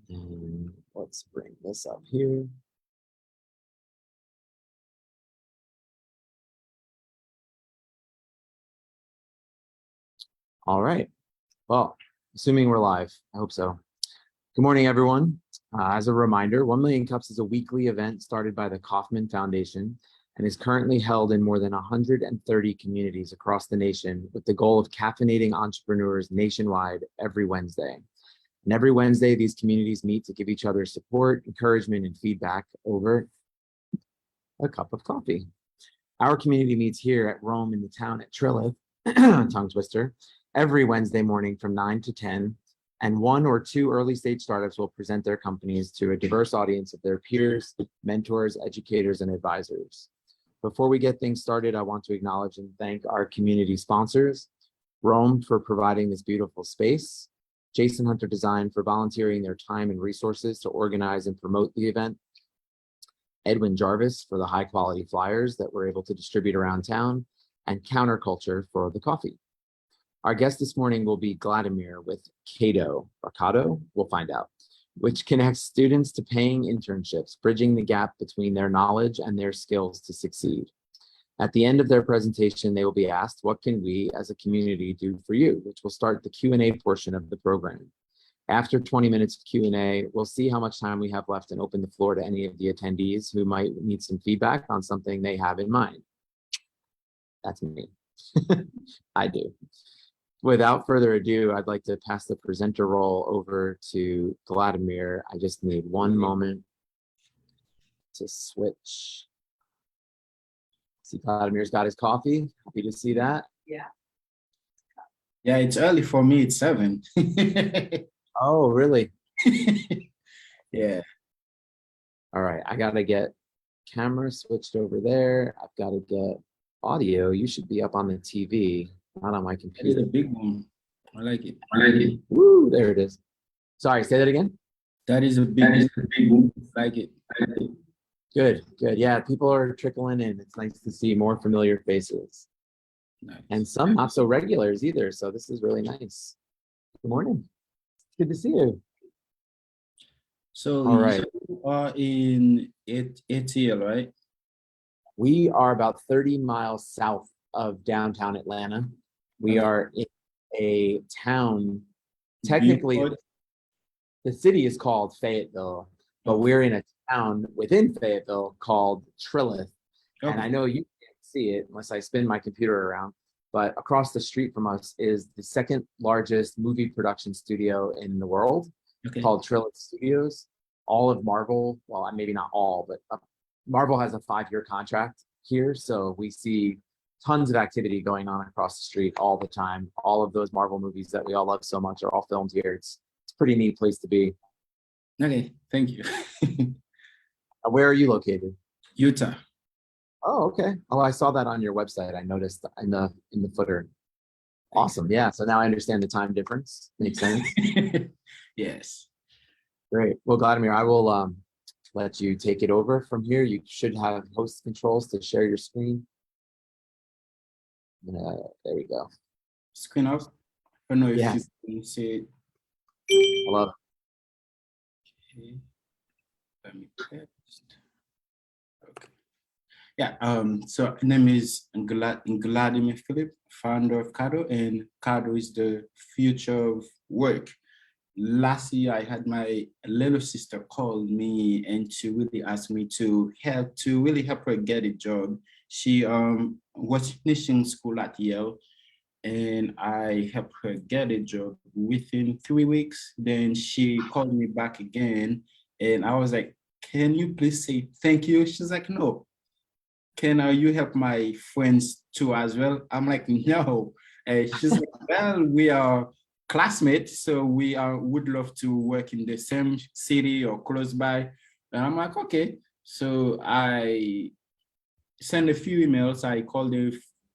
And let's bring this up here. All right. Well, assuming we're live, I hope so. Good morning, everyone. As a reminder, 1 Million Cups is a weekly event started by the Kauffman Foundation and is currently held in more than 130 communities across the nation with the goal of caffeinating entrepreneurs nationwide every Wednesday. And every Wednesday, these communities meet to give each other support, encouragement, and feedback over a cup of coffee. Our community meets here at Rome in the town at Trilith, tongue twister, every Wednesday morning from 9 to 10, and 1 or 2 early stage startups will present their companies to a diverse audience of their peers, mentors, educators, and advisors. Before we get things started, I want to acknowledge and thank our community sponsors, Rome for providing this beautiful space, Jason Hunter Design for volunteering their time and resources to organize and promote the event, Edwin Jarvis for the high quality flyers that we're able to distribute around town, and Counterculture for the coffee. Our guest this morning will be Vladimir with Kado, or Kado, we'll find out, which connects students to paying internships, bridging the gap between their knowledge and their skills to succeed. At the end of their presentation, they will be asked, what can we as a community do for you? Which will start the Q&A portion of the program. After 20 minutes of Q&A, we'll see how much time we have left and open the floor to any of the attendees who might need some feedback on something they have in mind. That's me. I do. Without further ado, I'd like to pass the presenter role over to Vladimir. I just need one moment to switch. See, Vladimir's got his coffee. Happy to see that. Yeah. Yeah, it's early for me. It's 7. Oh, really? Yeah. All right. I got to get camera switched over there. I've got to get audio. You should be up on the TV, not on my That is computer. a big one. I like it. Woo, there it is. Sorry, say that again. That is a big one. I like it. Good, good. Yeah, people are trickling in. It's nice to see more familiar faces. Nice. And some not so regulars either. So this is really nice. Good morning. Good to see you. So All right. you are in ATL, right? We are about 30 miles south of downtown Atlanta. We are in a town, technically, the city is called Fayetteville, but we're in a town within Fayetteville called Trilith. Okay. And I know you can't see it unless I spin my computer around, but across the street from us is the second largest movie production studio in the world, called Trilith Studios. All of Marvel, well, maybe not all, but Marvel has a 5-year contract here. So we see tons of activity going on across the street all the time. All of those Marvel movies that we all love so much are all filmed here. It's a pretty neat place to be. Okay, thank you. Where are you located? Utah. Oh, okay. Oh, I saw that on your website. I noticed in the footer. Awesome. Yeah. So now I understand the time difference. Makes sense. Yes. Great. Well, Vladimir, I will let you take it over from here. You should have host controls to share your screen. There we go. Screen up. I don't know if Yes. you can see it. Hello. Okay. Let me test. Okay. Yeah. So name is Vladimir Philip, founder of Kado, and Kado is the future of work. Last year, I had my little sister call me and she really asked me to really help her get a job. She was finishing school at Yale, and I helped her get a job within 3 weeks. Then she called me back again, and I was like, "Can you please say thank you?" She's like, "No." "Can you help my friends too as well?" I'm like, "No." She's like, "Well, we are classmates, so we would love to work in the same city or close by." And I'm like, "Okay." So I sent a few emails. I called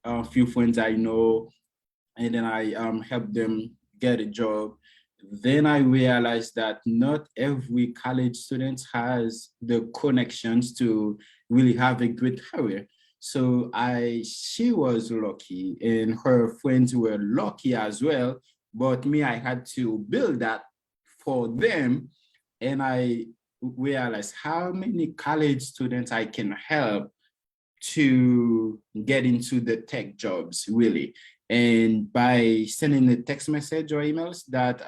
a few friends I know, and then I helped them get a job. Then I realized that not every college student has the connections to really have a great career. So she was lucky and her friends were lucky as well. But me, I had to build that for them. And I realized how many college students I can help to get into the tech jobs, really. And by sending a text message or emails that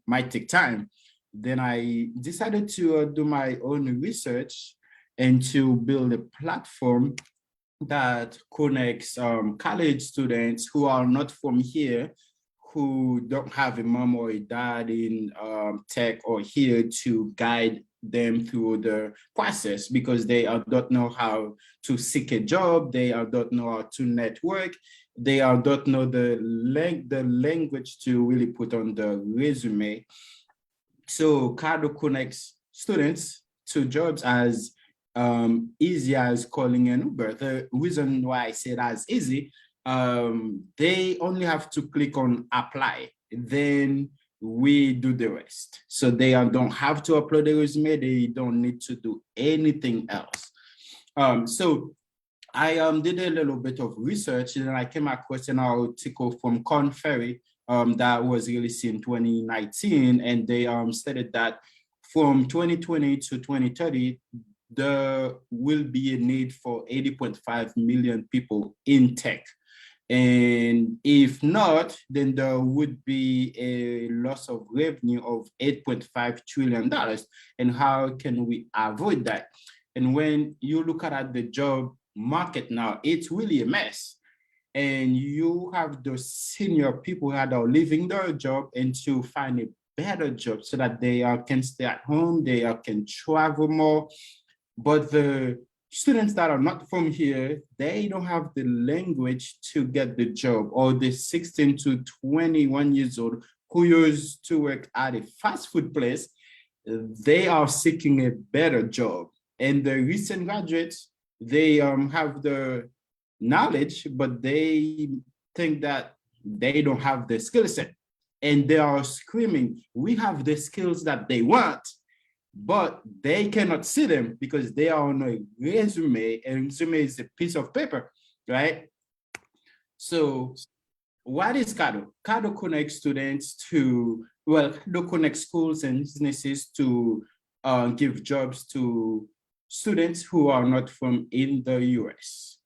might take time, then I decided to do my own research and to build a platform that connects college students who are not from here, who don't have a mom or a dad in tech or here to guide them through the process because they don't know how to seek a job, they don't know how to network, they don't know the language to really put on the resume. So Kado connects students to jobs as easy as calling an Uber. The reason why I say as easy, they only have to click on apply. Then we do the rest. So they don't have to upload a resume. They don't need to do anything else. So I did a little bit of research and I came across an article from Corn Ferry that was released in 2019, and they stated that from 2020 to 2030, there will be a need for 80.5 million people in tech. And if not, then there would be a loss of revenue of $8.5 trillion. And how can we avoid that? And when you look at the job market now, it's really a mess. And you have those senior people that are leaving their job and to find a better job so that they can stay at home, they can travel more. But the students that are not from here, they don't have the language to get the job, or the 16 to 21 years old who used to work at a fast food place, they are seeking a better job. And the recent graduates, they have the knowledge, but they think that they don't have the skill set. And they are screaming, we have the skills that they want, but they cannot see them because they are on a resume, and resume is a piece of paper, right? So what is Kado? Kado connects students to, well, Kado connects schools and businesses to give jobs to students who are not from in the US.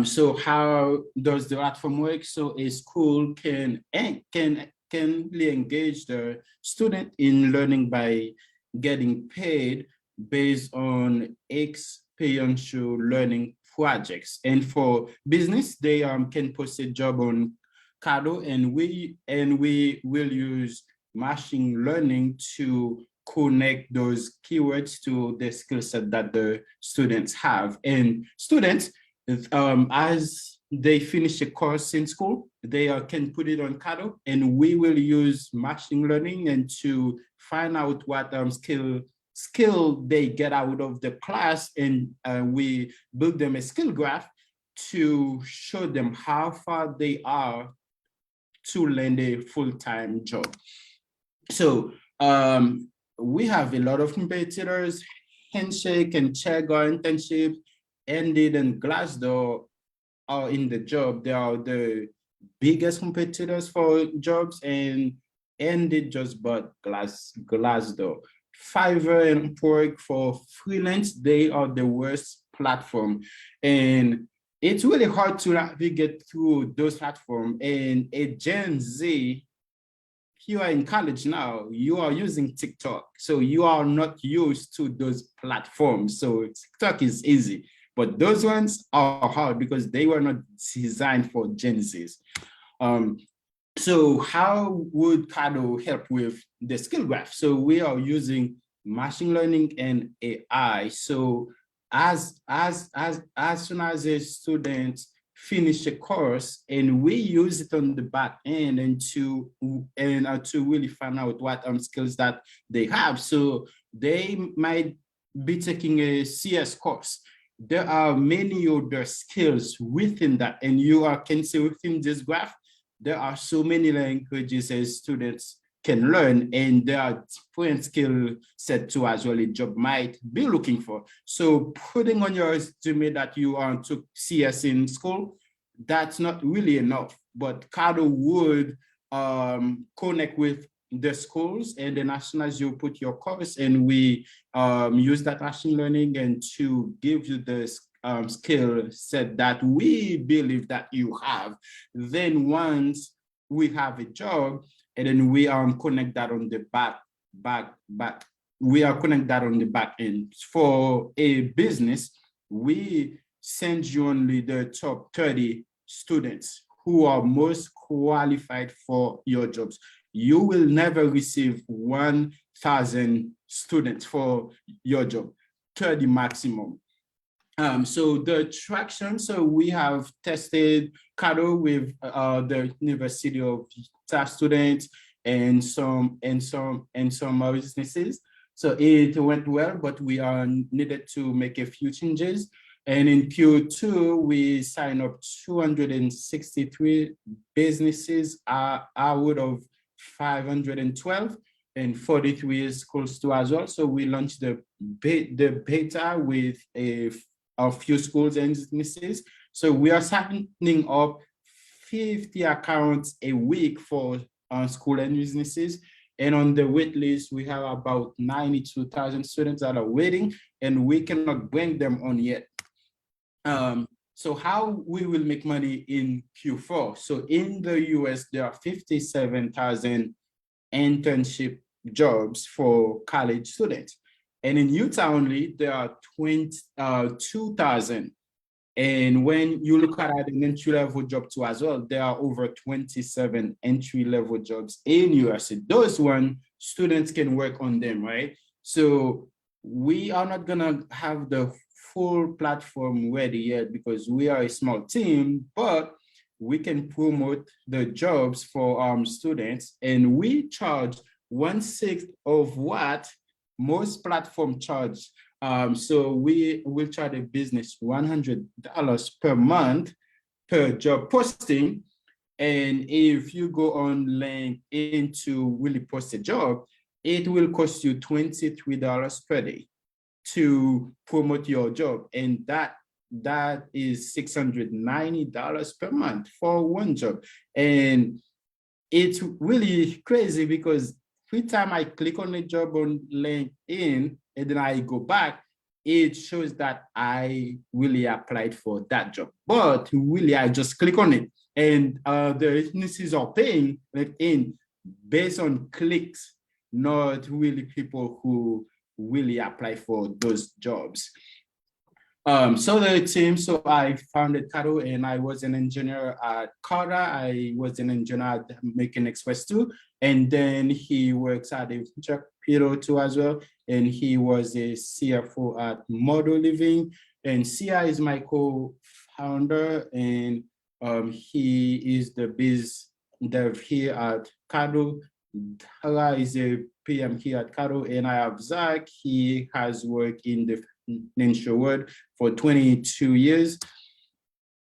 So how does the platform work? So a school can really engage the student in learning by getting paid based on experiential learning projects. And for business, they can post a job on Kado, and we will use machine learning to connect those keywords to the skill set that the students have. And students, as they finish a course in school, they can put it on Kado, and we will use machine learning and to find out what skill they get out of the class, and we build them a skill graph to show them how far they are to land a full-time job. So we have a lot of competitors. Handshake and Chegga internship, Indeed and Glassdoor are in the job. They are the biggest competitors for jobs, and Indeed just bought Glassdoor. Fiverr and Upwork for freelance, they are the worst platform. And it's really hard to navigate through those platforms. And a Gen Z, you are in college now, you are using TikTok. So you are not used to those platforms. So TikTok is easy, but those ones are hard because they were not designed for Gen Zs. So how would Kado help with the skill graph? So we are using machine learning and AI. So as soon as a student finish a course, and we use it on the back end and to really find out what skills that they have. So they might be taking a CS course. There are many other skills within that, and you can see within this graph, there are so many languages as students can learn, and there are different skill set too as well a job might be looking for. So putting on your resume that you took CS in school, that's not really enough. But Kado would connect with the schools, and then as soon as you put your course, and we use that machine learning and to give you the skill set that we believe that you have, then once we have a job, and then we connect that on the back. We are connect that on the back end. For a business, we send you only the top 30 students who are most qualified for your jobs. You will never receive 1,000 students for your job, 30 maximum. So the traction, so we have tested Kado with the University of Utah students and some businesses. So it went well, but we are needed to make a few changes. And in Q2, we signed up 263 businesses out of 512, and 43 schools too as well. So we launched the beta with a few schools and businesses. So we are signing up 50 accounts a week for school and businesses. And on the wait list, we have about 92,000 students that are waiting, and we cannot bring them on yet. So how we will make money in Q4? So in the US, there are 57,000 internship jobs for college students. And in Utah only, there are 2,000. And when you look at an entry-level job too as well, there are over 27 entry-level jobs in USA. Those one, students can work on them, right? So we are not gonna have the full platform ready yet because we are a small team, but we can promote the jobs for students, and we charge 1/6 of what most platform charge. So we will charge a business $100 per month per job posting. And if you go on LinkedIn to really post a job, it will cost you $23 per day to promote your job. And that is $690 per month for one job. And it's really crazy because every time I click on a job on LinkedIn and then I go back, it shows that I really applied for that job. But really, I just click on it. And the businesses are paying LinkedIn based on clicks, not really people who really apply for those jobs. So the team, so I founded Kado, and I was an engineer at Kado. I was an engineer at Making Express too. And then he works at a Piro too as well. And he was a CFO at Model Living. And Sia is my co-founder, and he is the biz dev here at Kado. Dara is a PM here at Kado, and I have Zach. He has worked in the financial world for 22 years.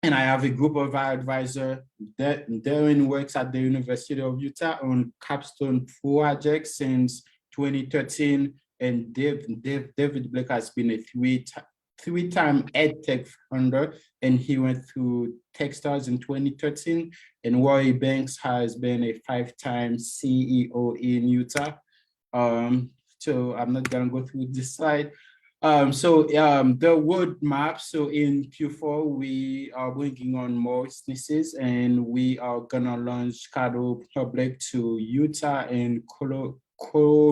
And I have a group of advisors. Darren works at the University of Utah on capstone projects since 2013. And David Blake has been a three-time EdTech founder, and he went through Techstars in 2013. And Roy Banks has been a 5-time CEO in Utah. So I'm not gonna go through this slide. The roadmap. So in Q4, we are bringing on more businesses, and we are gonna launch Kado Public to Utah and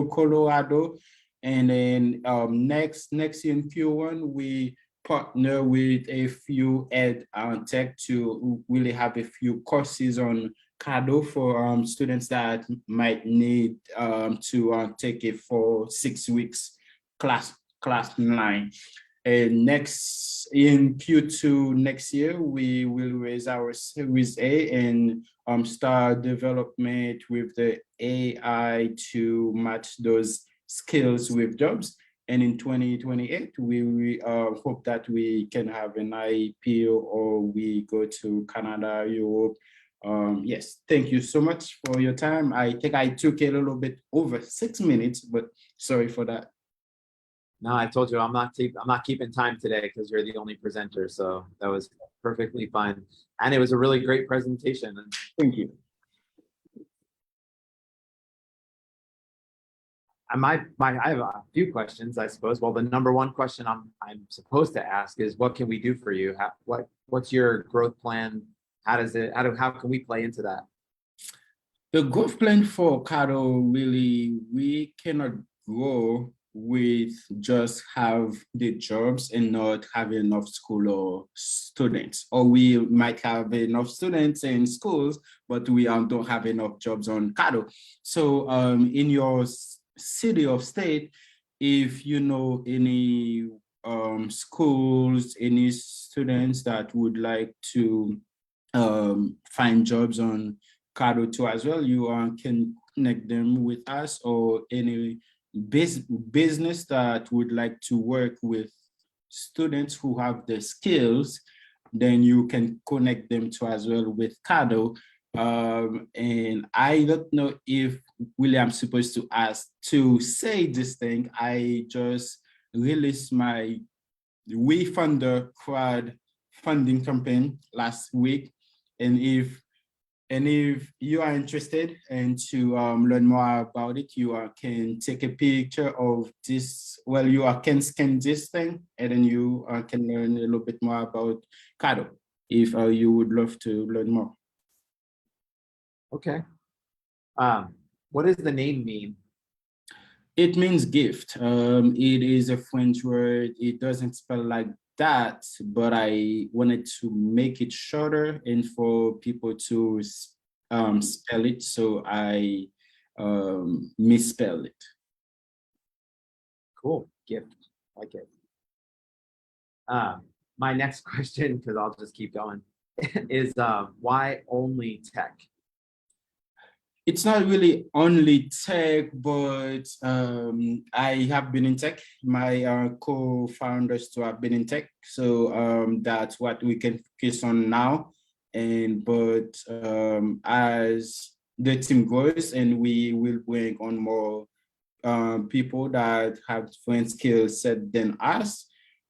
Colorado. And then next year in Q1, we partner with a few ed tech to really have a few courses on Kado for students that might need to take it for 6 weeks class 9. And next in Q2 next year, we will raise our Series A and start development with the AI to match those skills with jobs. And in 2028, we hope that we can have an IPO, or we go to Canada, Europe, Yes, thank you so much for your time. I think I took a little bit over 6 minutes, but sorry for that. No, I told you I'm not keeping time today because you're the only presenter. So that was perfectly fine. And it was a really great presentation. Thank you. I have a few questions, I suppose. Well, the number one question I'm supposed to ask is what can we do for you? What's your growth plan? How can we play into that? The growth plan for Kado, really, we cannot grow with just have the jobs and not have enough school or students. Or we might have enough students in schools, but we don't have enough jobs on Kado. So in your city or state, if you know any schools, any students that would like to find jobs on Kado too as well, you can connect them with us, or any business that would like to work with students who have the skills, then you can connect them to as well with Kado. And I don't know if William's supposed to ask to say this thing. I just released my We Funder crowd funding campaign last week. And if you are interested and to learn more about it, you can take a picture of this. Well, can scan this thing, and then you can learn a little bit more about Kado if you would love to learn more. Okay. What does the name mean? It means gift. It is a French word. It doesn't spell like that, but I wanted to make it shorter and for people to spell it, so I misspelled it. Cool. Gift. Like it. My next question, because I'll just keep going, is why only tech? It's not really only tech, but I have been in tech. My co-founders too have been in tech, so that's what we can focus on now. But as the team grows and we will bring on more people that have different skill set than us,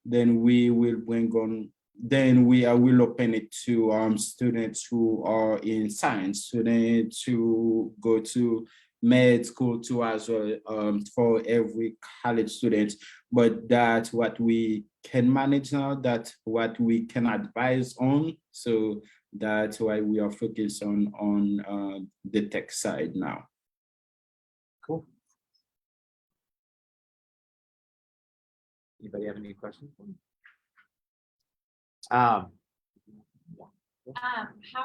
then we will bring on then we will open it to students who are in science, students who go to med school too as well, for every college student. But that's what we can manage now, that's what we can advise on. So that's why we are focused on the tech side now. Cool. Anybody have any questions? How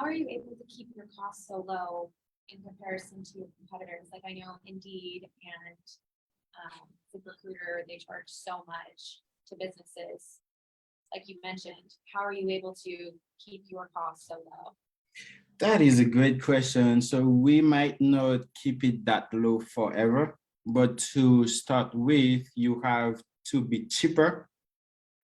are you able to keep your costs so low in comparison to your competitors? Like I know Indeed and ZipRecruiter, they charge so much to businesses. Like you mentioned, how are you able to keep your costs so low? That is a great question. So we might not keep it that low forever, but to start with, you have to be cheaper,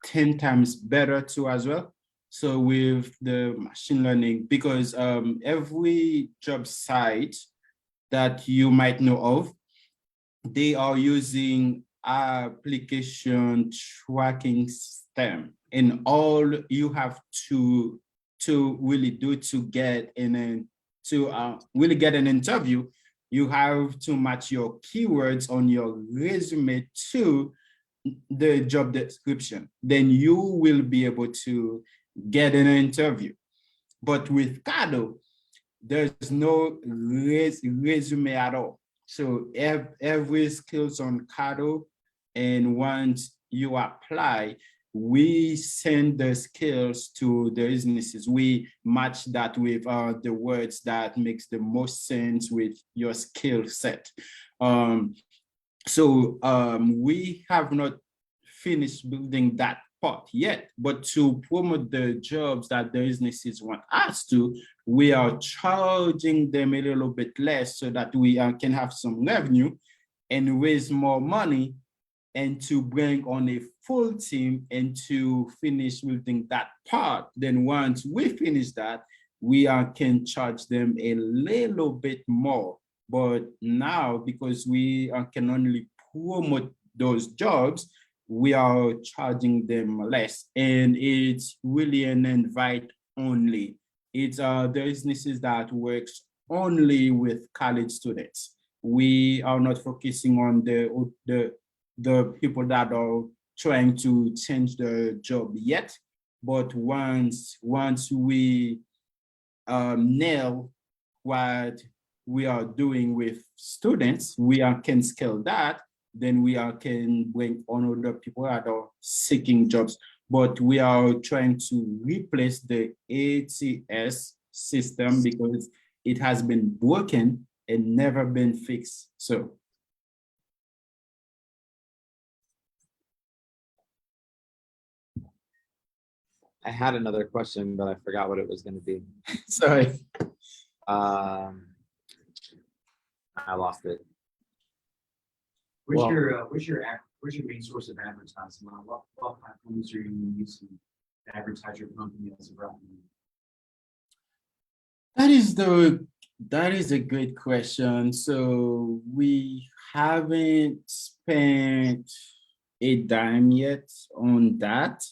10 times better too as well. So with the machine learning, because every job site that you might know of, they are using application tracking system, and all you have to really do to get really get an interview, you have to match your keywords on your resume to the job description. Then you will be able to get an interview. But with Kado, there's no resume at all. So every skills on Kado, and once you apply, we send the skills to the businesses. We match that with the words that makes the most sense with your skill set. So we have not finished building that part yet, but to promote the jobs that the businesses want us to, we are charging them a little bit less so that we can have some revenue and raise more money, and to bring on a full team and to finish building that part. Then once we finish that, we can charge them a little bit more. But now, because we can only promote those jobs, we are charging them less. And it's really an invite only. It's businesses that works only with college students. We are not focusing on the people that are trying to change their job yet. But once we nail what we are doing with students, we can scale that, then we can bring on other people that are seeking jobs. But we are trying to replace the ATS system because it has been broken and never been fixed. So I had another question, but I forgot what it was going to be. sorry. I lost it. Where's Well- where's your main source of advertising? What platforms are you using to advertise your company as a brand? That is a great question. So we haven't spent a dime yet on that.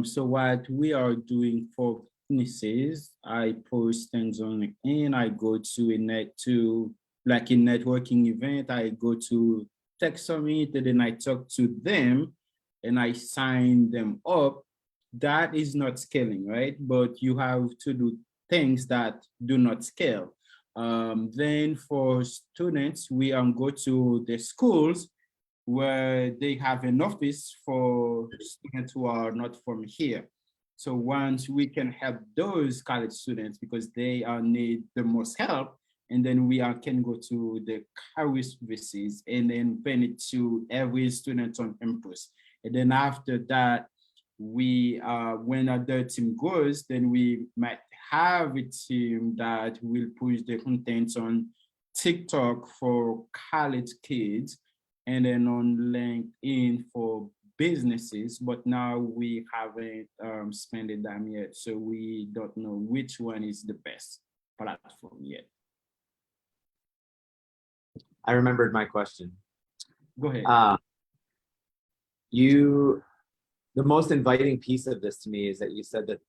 So what we are doing for businesses, I post things on LinkedIn. I go to like a networking event. I go to Tech Summit, and then I talk to them, and I sign them up. That is not scaling, right? But you have to do things that do not scale. Then for students, we go to the schools where they have an office for students who are not from here. So once we can help those college students because they need the most help, and then we can go to the career services and then pay it to every student on campus. And then after that, when other team goes, then we might have a team that will push the content on TikTok for college kids and then on LinkedIn for businesses. But now we haven't spent a dime yet, so we don't know which one is the best platform yet. I remembered my question. Go ahead. The most inviting piece of this to me is that you said that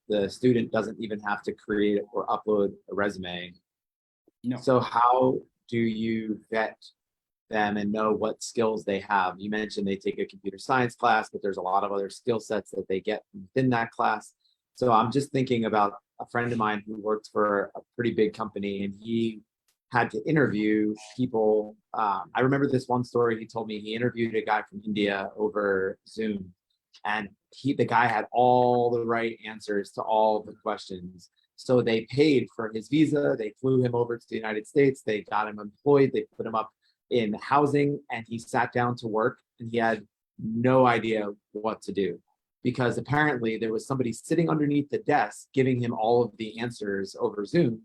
the student doesn't even have to create or upload a resume. No. So how do you vet them and know what skills they have? You mentioned they take a computer science class, but there's a lot of other skill sets that they get within that class. So I'm just thinking about a friend of mine who worked for a pretty big company, and he had to interview people. I remember this one story he told me. He interviewed a guy from India over Zoom, and the guy had all the right answers to all the questions. So they paid for his visa, they flew him over to the United States, they got him employed, they put him up in housing, and he sat down to work and he had no idea what to do because apparently there was somebody sitting underneath the desk giving him all of the answers over Zoom,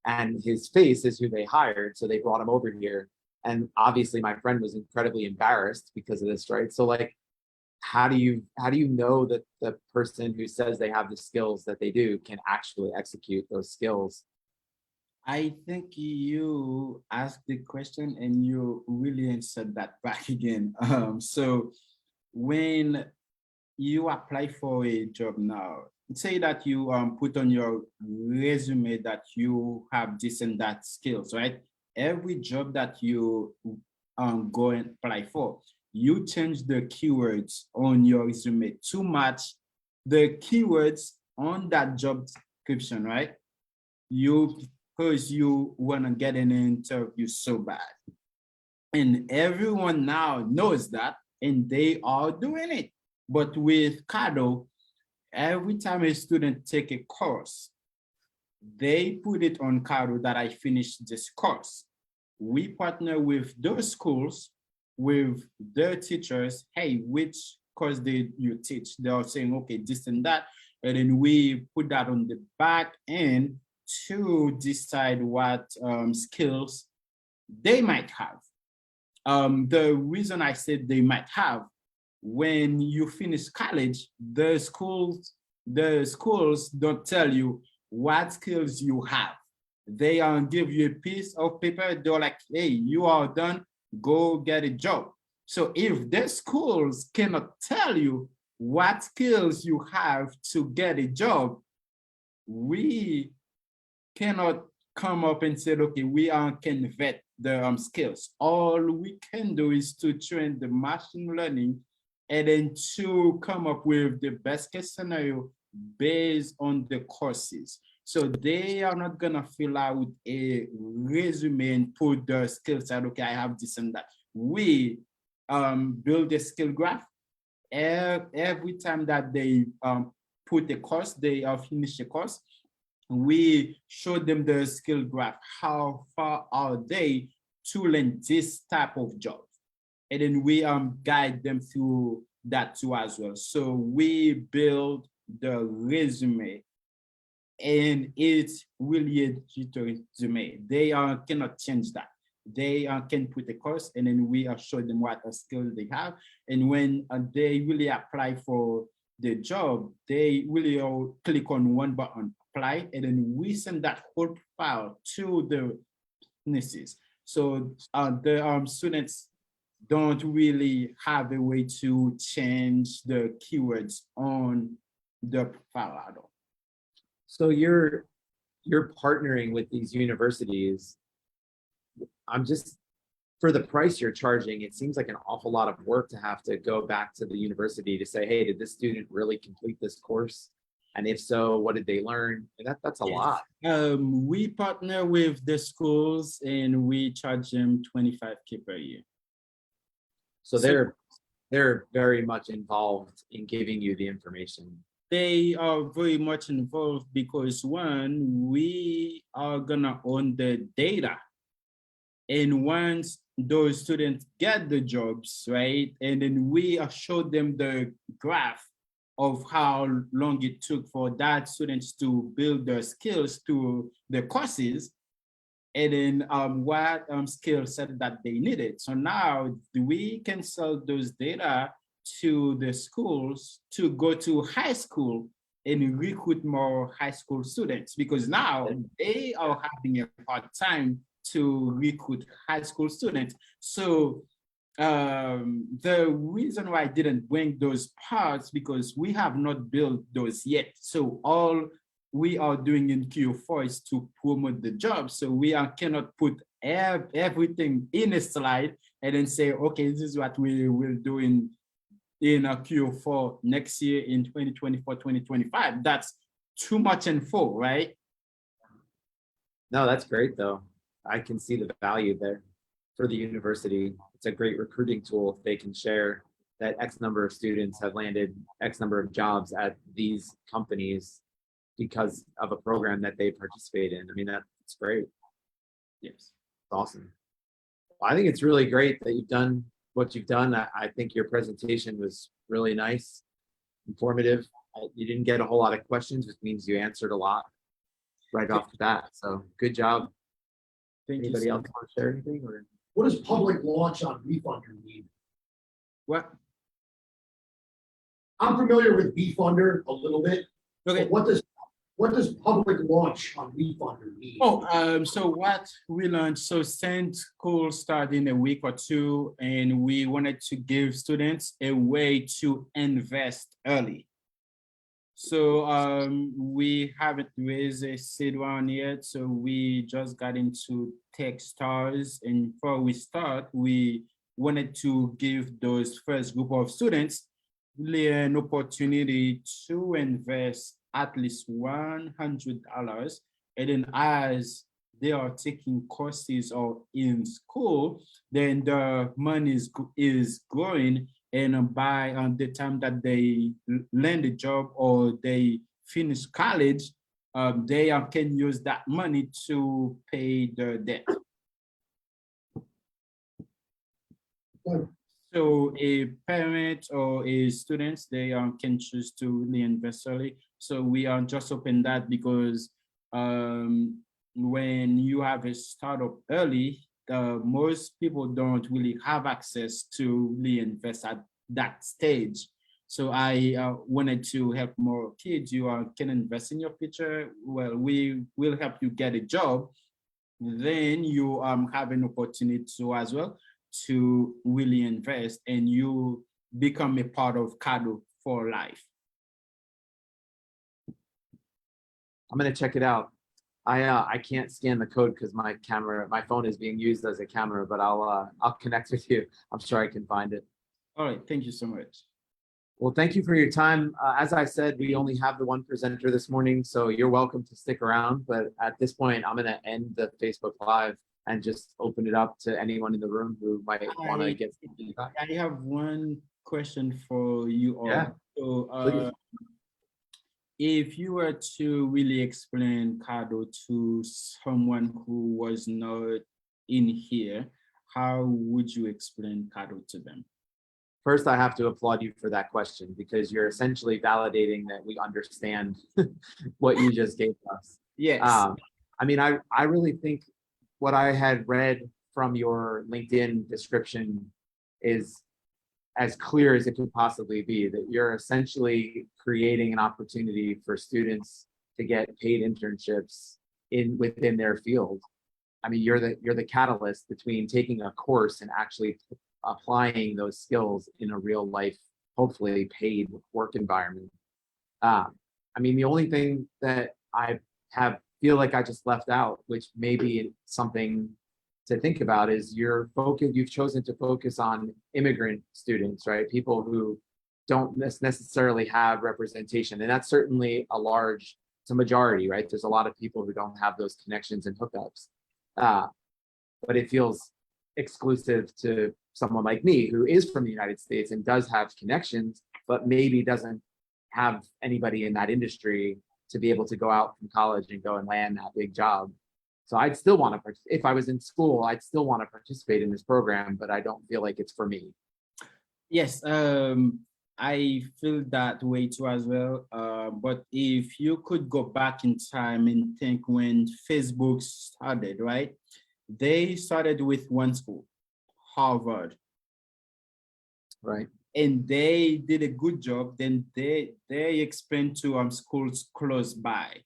and his face is who they hired. So they brought him over here. And obviously my friend was incredibly embarrassed because of this, right? So like, how do you know that the person who says they have the skills that they do can actually execute those skills? I think you asked the question and you really answered that back again. So when you apply for a job now, say that you put on your resume that you have this and that skills, right? Every job that you go and apply for, you change the keywords on your resume to match the keywords on that job description, right? Because you want to get an interview so bad. And everyone now knows that, and they are doing it. But with Kado, every time a student take a course, they put it on Kado that I finished this course. We partner with those schools, with their teachers. Hey, which course did you teach? They are saying, okay, this and that. And then we put that on the back end to decide what skills they might have. The reason I said they might have, when you finish college, the schools don't tell you what skills you have. They give you a piece of paper. They're like, hey, you are done. Go get a job. So if the schools cannot tell you what skills you have to get a job, we cannot come up and say, okay, we can vet the skills. All we can do is to train the machine learning and then to come up with the best case scenario based on the courses. So they are not gonna fill out a resume and put the skills out, okay, I have this and that. We build a skill graph. Every time that they put a course, they finish a course, we show them the skill graph. How far are they to learn this type of job? And then we guide them through that too as well. So we build the resume, and it's really a resume. They cannot change that. They can put a course, and then we show them what skills they have. And when they really apply for the job, they really all click on one button, apply, and then we send that whole file to the businesses. So the students don't really have a way to change the keywords on the profile at all. So you're partnering with these universities. I'm just, for the price you're charging, it seems like an awful lot of work to have to go back to the university to say, hey, did this student really complete this course? And if so, what did they learn? And that's a lot. We partner with the schools and we charge them $25K per year. So they're very much involved in giving you the information. They are very much involved because one, we are gonna own the data. And once those students get the jobs, right? And then we show them the graph of how long it took for that students to build their skills to the courses, and then what skill set that they needed. So now we can sell those data to the schools to go to high school and recruit more high school students, because now they are having a hard time to recruit high school students. So the reason why I didn't bring those parts, because we have not built those yet. So all we are doing in Q4 is to promote the job. So we cannot put everything in a slide and then say, okay, this is what we will do in a Q4 next year in 2024, 2025. That's too much info, right? No, that's great though. I can see the value there for the university. It's a great recruiting tool if they can share that X number of students have landed X number of jobs at these companies because of a program that they participate in. I mean, that's great. Yes. It's awesome. Well, I think it's really great that you've done what you've done. I think your presentation was really nice, informative. You didn't get a whole lot of questions, which means you answered a lot right off the bat. So good job. Anybody else want to share anything? Or what does public launch on BeFunder mean? What? I'm familiar with BeFunder a little bit. Okay. What does public launch on BeFunder mean? Oh, so what we launched, so since school started in a week or two, and we wanted to give students a way to invest early. So we haven't raised a seed round yet, so we just got into Techstars, and before we start, we wanted to give those first group of students really an opportunity to invest at least $100, and then as they are taking courses or in school, then the money is growing. And by the time that they land a job or they finish college, they can use that money to pay the debt. So a parent or a student, they can choose to really invest early. So we just open that because when you have a startup early, most people don't really have access to really invest at that stage. So I wanted to help more kids. You can invest in your future. Well, we will help you get a job. Then you have an opportunity to as well to really invest, and you become a part of Kado for life. I'm gonna check it out. I can't scan the code because my phone is being used as a camera, but I'll connect with you. I'm sure I can find it. All right, thank you so much. Well, thank you for your time. As I said, we only have the one presenter this morning, so you're welcome to stick around. But at this point, I'm gonna end the Facebook Live and just open it up to anyone in the room who might want to get some feedback. I have one question for you all. Yeah, So, please. if you were to really explain Kado to someone who was not in here, how would you explain Kado to them? First, I have to applaud you for that question because you're essentially validating that we understand what you just gave us. Yes. I mean, I really think what I had read from your LinkedIn description is as clear as it could possibly be, that you're essentially creating an opportunity for students to get paid internships within their field. I mean, you're the catalyst between taking a course and actually applying those skills in a real life, hopefully paid work environment. I mean, the only thing that I feel like I just left out, which may be something to think about, is you've chosen to focus on immigrant students, right? People who don't necessarily have representation. And that's certainly it's a majority, right? There's a lot of people who don't have those connections and hookups. But it feels exclusive to someone like me who is from the United States and does have connections, but maybe doesn't have anybody in that industry to be able to go out from college and go and land that big job. So I'd still want to, if I was in school, I'd still want to participate in this program, but I don't feel like it's for me. Yes, I feel that way too as well. But if you could go back in time and think when Facebook started, right? They started with one school, Harvard. Right. And they did a good job. Then they explained to schools close by.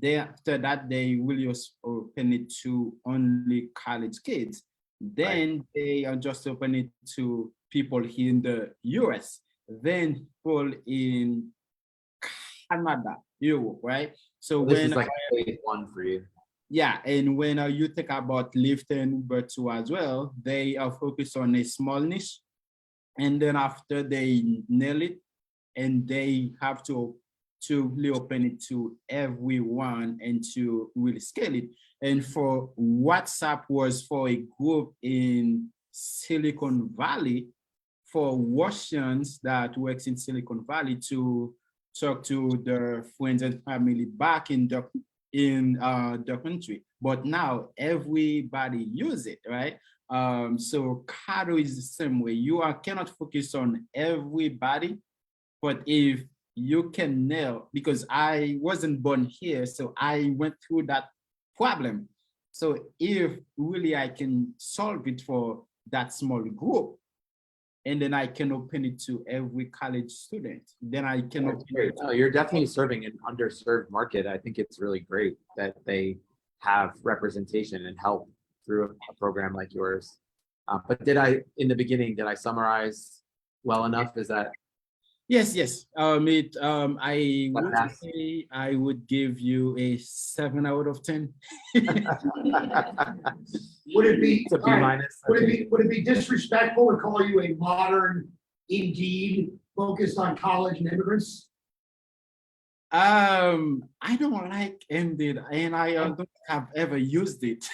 After that, they will open it to only college kids. Then they just open it to people here in the US, then people in Canada, Europe, right? So this is like phase one for you. Yeah, and when you think about Lifton, but too as well, they are focused on a small niche, and then after they nail it, and they have to really open it to everyone and to really scale it. And for WhatsApp was for a group in Silicon Valley, for Russians that works in Silicon Valley to talk to their friends and family back in the country. But now everybody use it, right? So Kado is the same way. You cannot focus on everybody, but if you can nail, because I wasn't born here, so I went through that problem. So if really I can solve it for that small group, and then I can open it to every college student, then I can open it. No, you're definitely serving an underserved market. I think it's really great that they have representation and help through a program like yours. But in the beginning, did I summarize well enough? Is that? Yes. I would say I would give you a 7 out of 10. Would it be, It's a B minus. would it be disrespectful to call you a modern Indeed focused on college and immigrants? I don't like Indeed, and I don't have ever used it.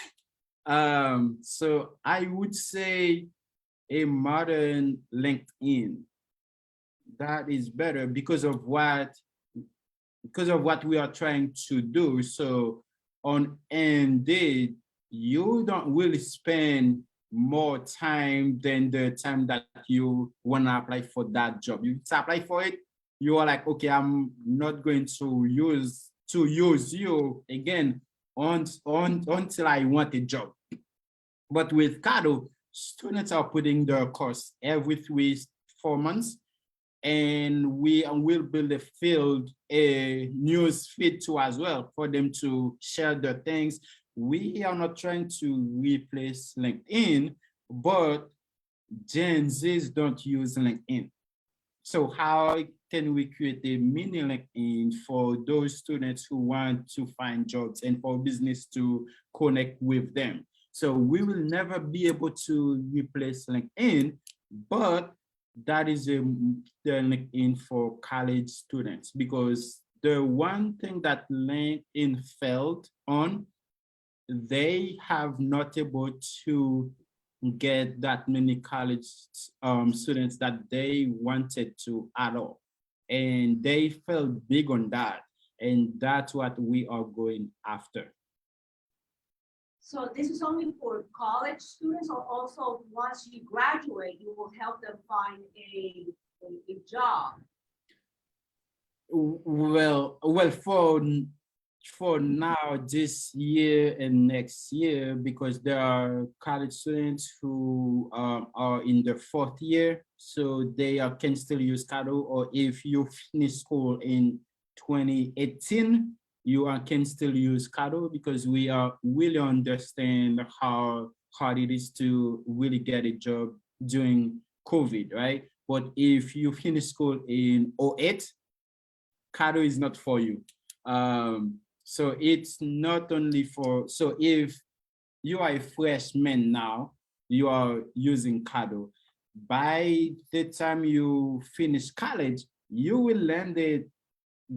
So I would say a modern LinkedIn. That is better because of what we are trying to do. So on Indeed, you don't really spend more time than the time that you want to apply for that job. You apply for it, you are like, okay, I'm not going to use you again until I want a job. But with Kado, students are putting their course every 3-4 months. and we will build a field, a news feed too as well for them to share their things. We are not trying to replace LinkedIn, but Gen Zs don't use LinkedIn. So how can we create a mini LinkedIn for those students who want to find jobs and for business to connect with them? So we will never be able to replace LinkedIn, but that is the LinkedIn for college students, because the one thing that LinkedIn failed on, they have not able to get that many college students that they wanted to at all. And they felt big on that. And that's what we are going after. So this is only for college students, or also once you graduate, you will help them find a job? Well, for now, this year and next year, because there are college students who are in the 4th year, so they can still use Kado, or if you finish school in 2018, you can still use Kado, because we really understand how hard it is to really get a job during COVID, right? But if you finish school in 2008, Kado is not for you. So it's not only for, so if you are a freshman now, you are using Kado. By the time you finish college, you will land a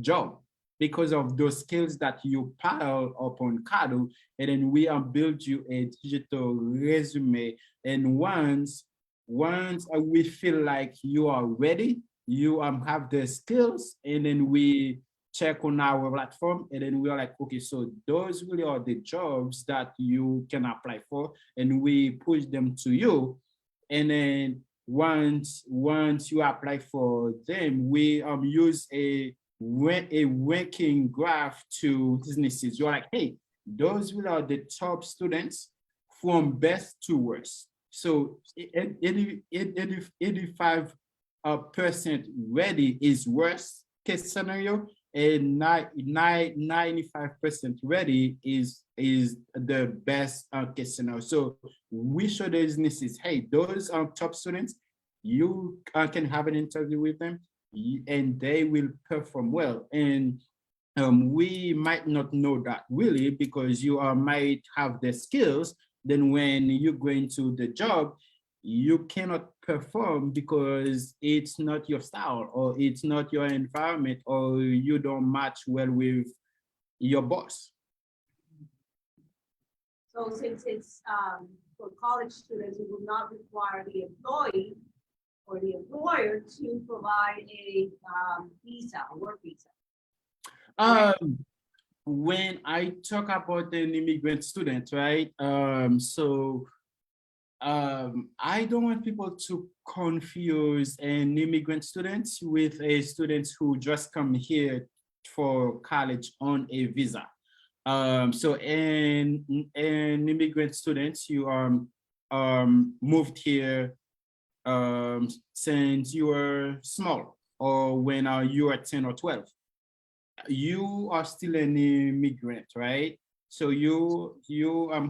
job because of those skills that you pile upon Kado, and then we have built you a digital resume. And once we feel like you are ready, you have the skills, and then we check on our platform, and then we are like, okay, so those really are the jobs that you can apply for, and we push them to you. And then once you apply for them, we use a ranking graph to businesses. You're like, hey, those really are the top students from best to worst. So 85% ready is worst case scenario, and 95% ready is the best case scenario. So we show the businesses, hey, those are top students, you can have an interview with them, and they will perform well. And we might not know that really, because you might have the skills. Then when you go into the job, you cannot perform because it's not your style, or it's not your environment, or you don't match well with your boss. So since it's for college students, it will not require the employee or the employer to provide a visa, a work visa. When I talk about an immigrant student, right? I don't want people to confuse an immigrant student with a student who just come here for college on a visa. So an immigrant student, you moved here since you were small, or when you were 10 or 12. You are still an immigrant, right? So you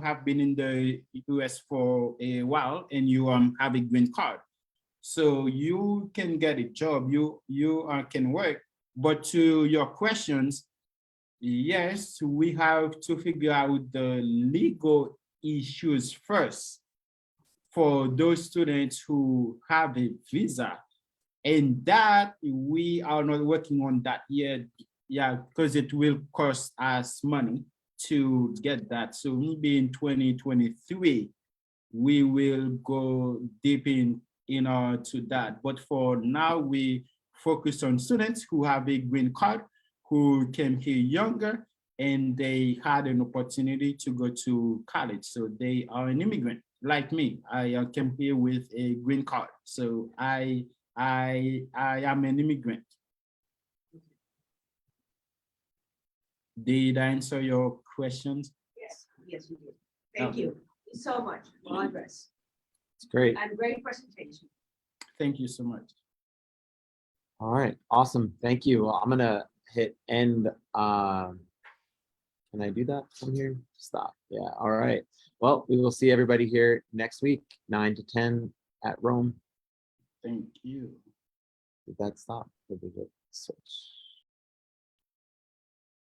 have been in the US for a while, and you have a green card. So you can get a job, you can work. But to your questions, yes, we have to figure out the legal issues first for those students who have a visa. And that we are not working on that yet. Yeah, because it will cost us money to get that. So maybe in 2023, we will go deep to that. But for now, we focus on students who have a green card, who came here younger, and they had an opportunity to go to college. So they are an immigrant like me. I came here with a green card. So I am an immigrant. Did I answer your questions? Yes, yes, you did. Thank you so much, Andres. It's great. And great presentation. Thank you so much. All right, awesome. Thank you. Well, I'm gonna hit end. Can I do that from here? Stop. Yeah. All right. Well, we will see everybody here next week, 9 to 10 at Rome. Thank you. Did that stop? Or did it switch?